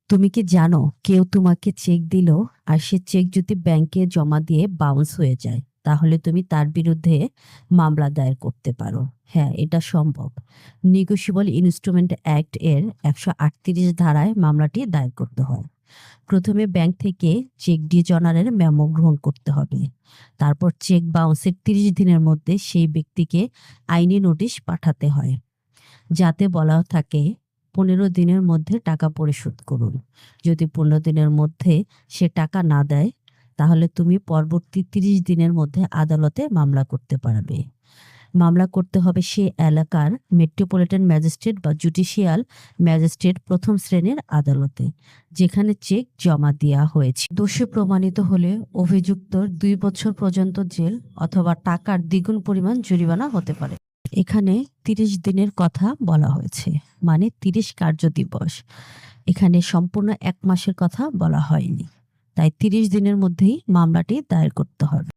তুমি কি জানো কেউ তোমাকে চেক দিল আর সে চেক যদি ব্যাংকে জমা দিয়ে বাউন্স হয়ে যায় তাহলে তুমি তার বিরুদ্ধে মামলা দায়ের করতে পারো। হ্যাঁ, এটা সম্ভব। নিগোশিয়েবল ইনস্ট্রুমেন্ট অ্যাক্ট এর 138 ধারায় মামলাটি দায়ের করতে হয়। প্রথমে ব্যাংক থেকে চেক ডিজনারের মেমো গ্রহণ করতে হবে। তারপর চেক বাউন্সের 30 দিনের মধ্যে সেই ব্যক্তিকে আইনি নোটিশ পাঠাতে হয়, যাতে বলা থাকে 15 দিনের মধ্যে টাকা পরিশোধ করুন। যদি 15 দিনের মধ্যে সে টাকা না দেয় তাহলে তুমি পরবর্তী 30 দিনের মধ্যে আদালতে মামলা করতে পারবে। মামলা করতে হবে সে এলাকার মেট্রোপলিটন ম্যাজিস্ট্রেট বা জুডিশিয়াল ম্যাজিস্ট্রেট প্রথম শ্রেণীর আদালতে, যেখানে চেক জমা দেওয়া হয়েছে। দোষী প্রমাণিত হলে অভিযুক্তর 2 বছর পর্যন্ত জেল অথবা টাকার দ্বিগুণ পরিমাণ জরিমানা হতে পারে। এখানে 30 দিনের কথা বলা হয়েছে, মানে 30 কার্য দিবস। এখানে সম্পূর্ণ 1 মাসের কথা বলা হয়নি। তাই 30 দিনের মধ্যেই মামলাটি দায়ের করতে হবে।